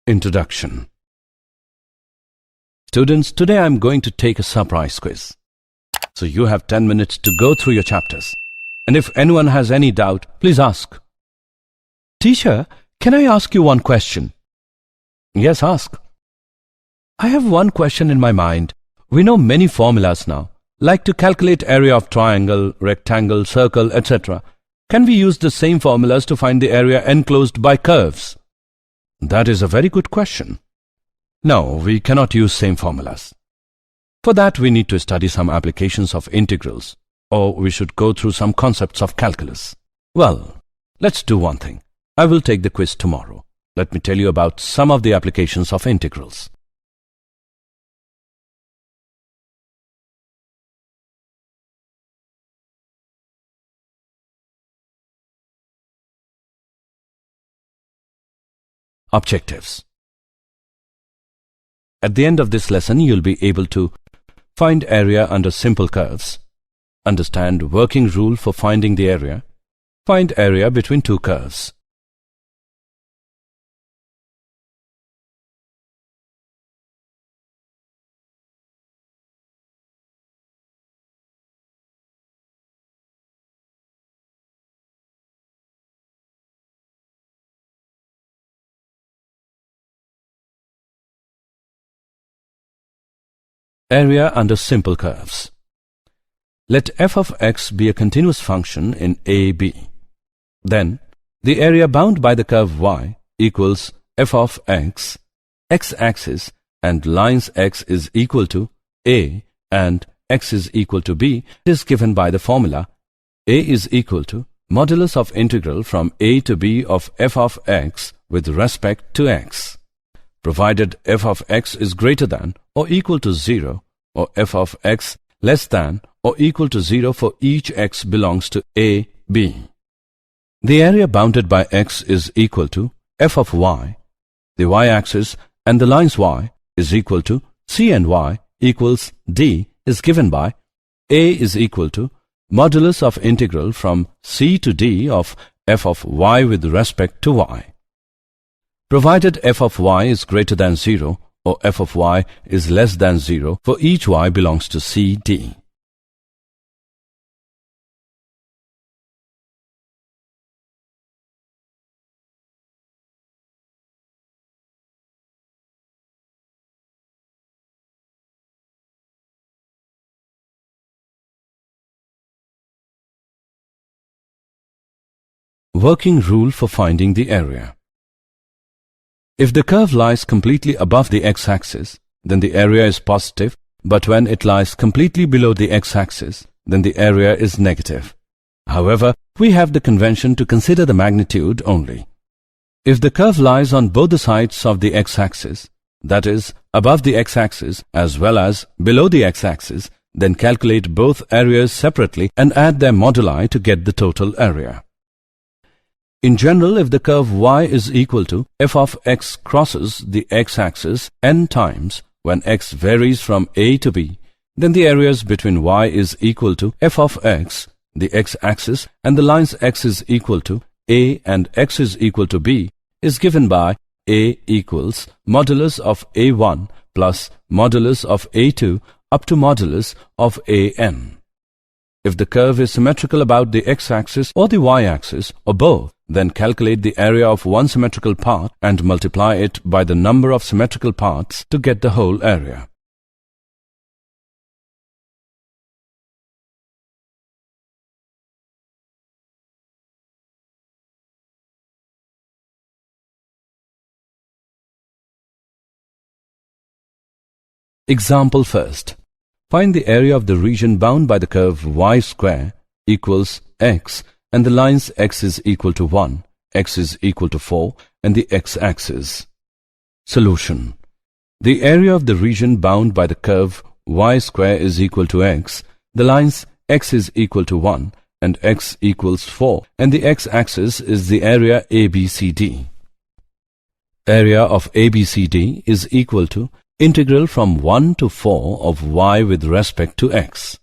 Introduction. Students, today I am going to take a surprise quiz. So you have 10 minutes to go through your chapters. And if anyone has any doubt, please ask. Teacher, can I ask you one question? Yes, ask. I have one question in my mind. We know many formulas now, like to calculate area of triangle, rectangle, circle, etc. Can we use the same formulas to find the area enclosed by curves? That is a very good question. No, we cannot use same formulas. For that, we need to study some applications of integrals, or we should go through some concepts of calculus. Well, let's do one thing. I will take the quiz tomorrow. Let me tell you about some of the applications of integrals. Objectives. At the end of this lesson, you'll be able to find area under simple curves, understand working rule for finding the area, find area between two curves. Area under simple curves. Let f of x be a continuous function in AB. Then, the area bound by the curve y equals f of x, x-axis and lines x is equal to a and x is equal to b is given by the formula a is equal to modulus of integral from a to b of f of x with respect to x. Provided f of x is greater than or equal to 0, or f of x less than or equal to 0 for each x belongs to a, b. The area bounded by x is equal to f of y. The y-axis and the lines y is equal to c and y equals d is given by a is equal to modulus of integral from c to d of f of y with respect to y. Provided f of y is greater than 0 or f of y is less than 0 for each y belongs to C, D. Working rule for finding the area. If the curve lies completely above the x-axis, then the area is positive, but when it lies completely below the x-axis, then the area is negative. However, we have the convention to consider the magnitude only. If the curve lies on both the sides of the x-axis, that is, above the x-axis as well as below the x-axis, then calculate both areas separately and add their moduli to get the total area. In general, if the curve y is equal to f of x crosses the x-axis n times when x varies from a to b, then the areas between y is equal to f of x, the x-axis, and the lines x is equal to a and x is equal to b is given by a equals modulus of a1 plus modulus of a2 up to modulus of an. If the curve is symmetrical about the x-axis or the y-axis or both, then calculate the area of one symmetrical part and multiply it by the number of symmetrical parts to get the whole area. Example first. Find the area of the region bound by the curve y square equals x and the lines x is equal to 1, x is equal to 4 and the x-axis. Solution. The area of the region bound by the curve y square is equal to x, the lines x is equal to 1 and x equals 4 and the x-axis is the area ABCD. Area of ABCD is equal to integral from 1 to 4 of y with respect to x.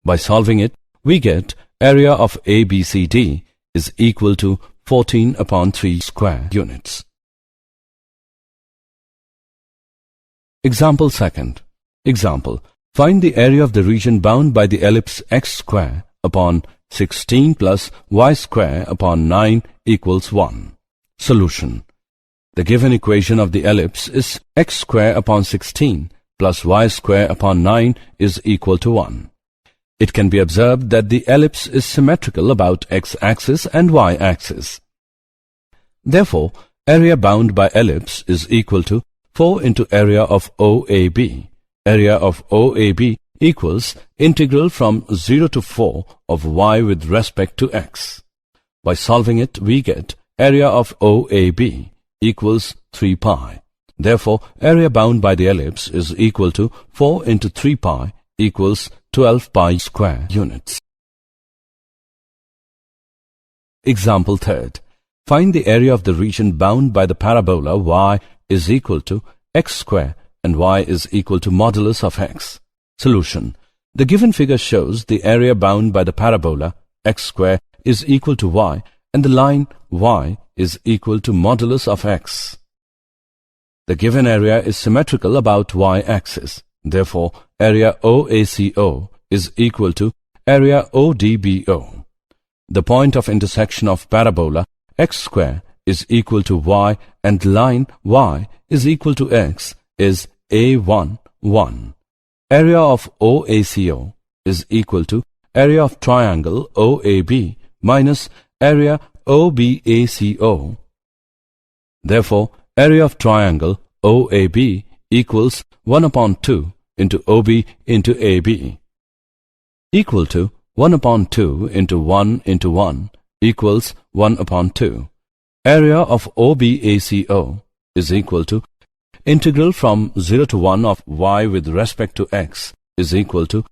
By solving it, we get area of ABCD is equal to 14 upon 3 square units. Example second. Example. Find the area of the region bound by the ellipse x square upon 16 plus y square upon 9 equals 1. Solution. The given equation of the ellipse is x square upon 16 plus y square upon 9 is equal to 1. It can be observed that the ellipse is symmetrical about x-axis and y-axis. Therefore, area bound by ellipse is equal to 4 into area of OAB. Area of OAB equals integral from 0 to 4 of y with respect to x. By solving it, we get area of OAB equals 3 pi. Therefore, area bound by the ellipse is equal to 4 into 3 pi equals 12 pi square units. Example third. Find the area of the region bound by the parabola y is equal to x square and y is equal to modulus of x. Solution. The given figure shows the area bound by the parabola x square is equal to y and the line y is equal to modulus of x. The given area is symmetrical about y-axis. Therefore, area OACO is equal to area ODBO. The point of intersection of parabola x square is equal to y and line y is equal to x is A1, 1. Area of OACO is equal to area of triangle OAB minus area OBACO. Therefore, area of triangle OAB equals 1 upon 2 into OB into AB equal to 1 upon 2 into 1 into 1 equals 1 upon 2. Area of OBACO is equal to integral from 0 to 1 of y with respect to x is equal to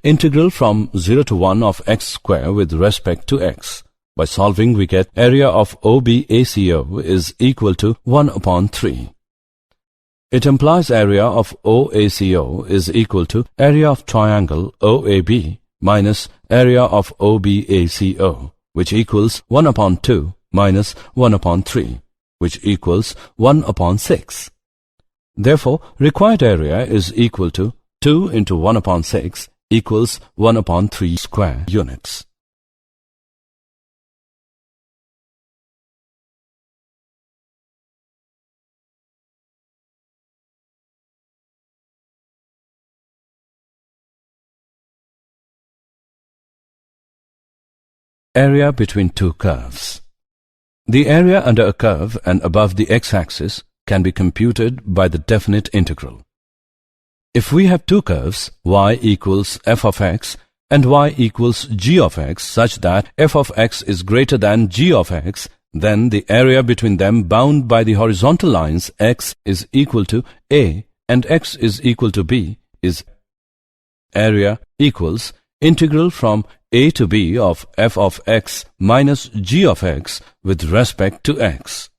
integral from 0 to 1 of x square with respect to x. By solving, we get area of OBACO is equal to 1 upon 3. It implies area of OACO is equal to area of triangle OAB minus area of OBACO, which equals 1 upon 2 minus 1 upon 3, which equals 1 upon 6. Therefore, required area is equal to 2 into 1 upon 6 equals 1 upon 3 square units. Area between two curves. The area under a curve and above the x-axis can be computed by the definite integral. If we have two curves, y equals f of x and y equals g of x, such that f of x is greater than g of x, then the area between them bound by the horizontal lines x is equal to a and x is equal to b is area equals integral from a to b of f of x minus g of x with respect to x.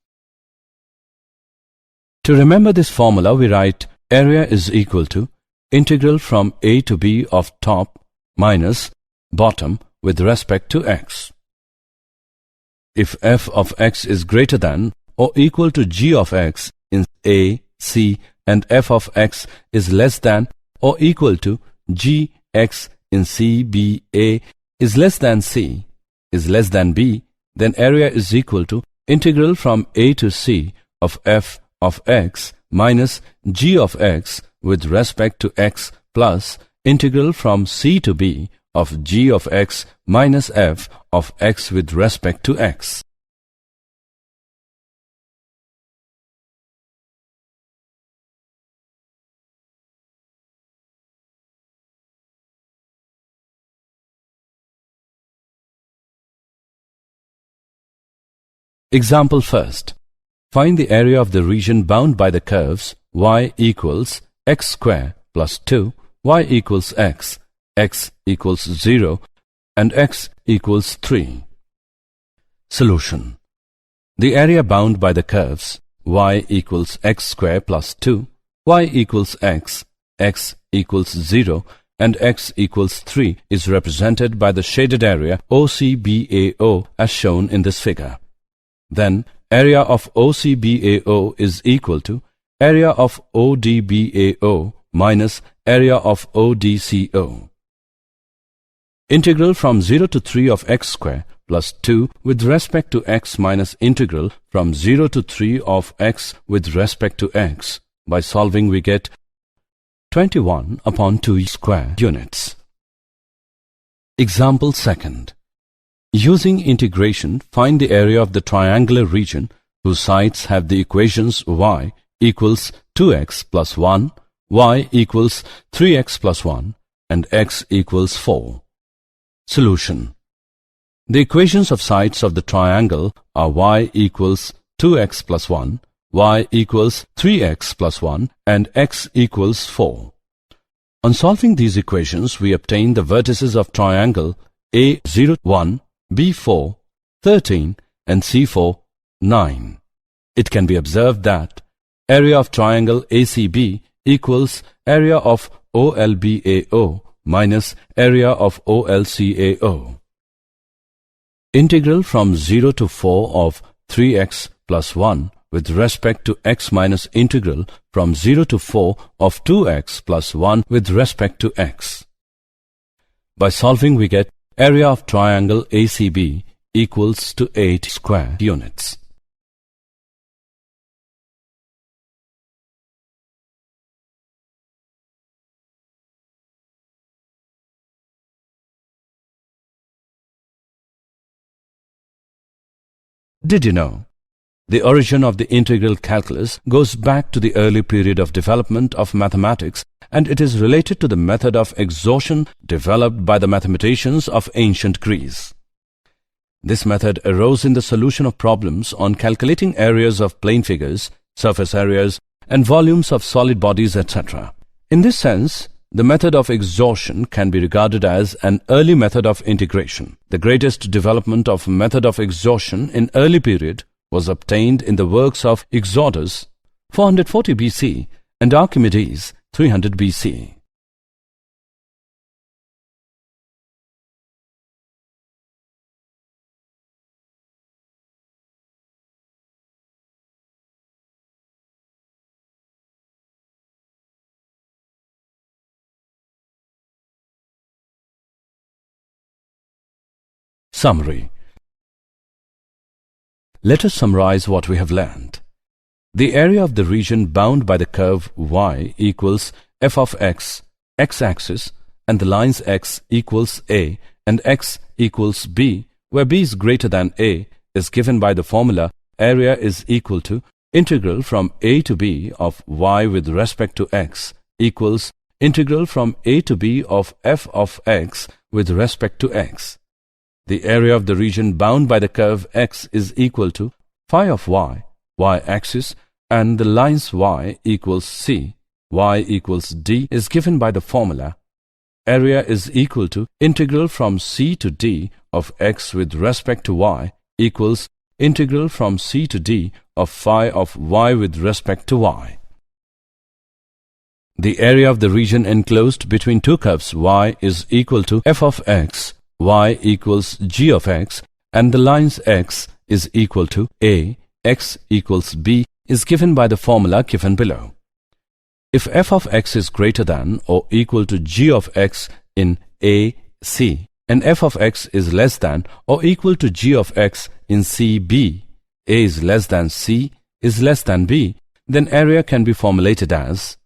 To remember this formula, we write area is equal to integral from a to b of top minus bottom with respect to x. If f of x is greater than or equal to g of x in a, c, and f of x is less than or equal to g x in c, b, a is less than c, is less than b, then area is equal to integral from a to c of f of x minus g of x with respect to x plus integral from c to b of g of x minus f of x with respect to x. Example first. Find the area of the region bound by the curves y equals x square plus 2, y equals x equals 0, and x equals 3. Solution. The area bound by the curves y equals x square plus 2, y equals x, x equals 0, and x equals 3 is represented by the shaded area OCBAO as shown in this figure. Then area of OCBAO is equal to area of ODBAO minus area of ODCO. Integral from 0 to 3 of x square plus 2 with respect to x minus integral from 0 to 3 of x with respect to x. By solving we get 21 upon 2 square units. Example second. Using integration, find the area of the triangular region whose sides have the equations y equals 2x plus 1, y equals 3x plus 1, and x equals 4. Solution. The equations of sides of the triangle are y equals 2x plus 1, y equals 3x plus 1, and x equals 4. On solving these equations, we obtain the vertices of triangle A0, 1, B4, 13, and C4, 9. It can be observed that area of triangle ACB equals area of OLBAO minus area of OLCAO. Integral from 0 to 4 of 3x plus 1 with respect to x minus integral from 0 to 4 of 2x plus 1 with respect to x. By solving we get area of triangle ACB equals to 8 square units. Did you know? The origin of the integral calculus goes back to the early period of development of mathematics, and it is related to the method of exhaustion developed by the mathematicians of ancient Greece. This method arose in the solution of problems on calculating areas of plane figures, surface areas, and volumes of solid bodies, etc. In this sense, the method of exhaustion can be regarded as an early method of integration. The greatest development of method of exhaustion in early period was obtained in the works of Exodus 440 BC and Archimedes 300 BC. Summary. Let us summarize what we have learned. The area of the region bound by the curve y equals f of x, x-axis, and the lines x equals a and x equals b, where b is greater than a, is given by the formula area is equal to integral from a to b of y with respect to x equals integral from a to b of f of x with respect to x. The area of the region bound by the curve x is equal to phi of y, y-axis, and the lines y equals c, y equals d is given by the formula area is equal to integral from c to d of x with respect to y equals integral from c to d of phi of y with respect to y. The area of the region enclosed between two curves y is equal to f of x, y equals g of x, and the lines x is equal to a, x equals b is given by the formula given below. If f of x is greater than or equal to g of x in a, c, and f of x is less than or equal to g of x in c, b, a is less than c is less than b, then area can be formulated as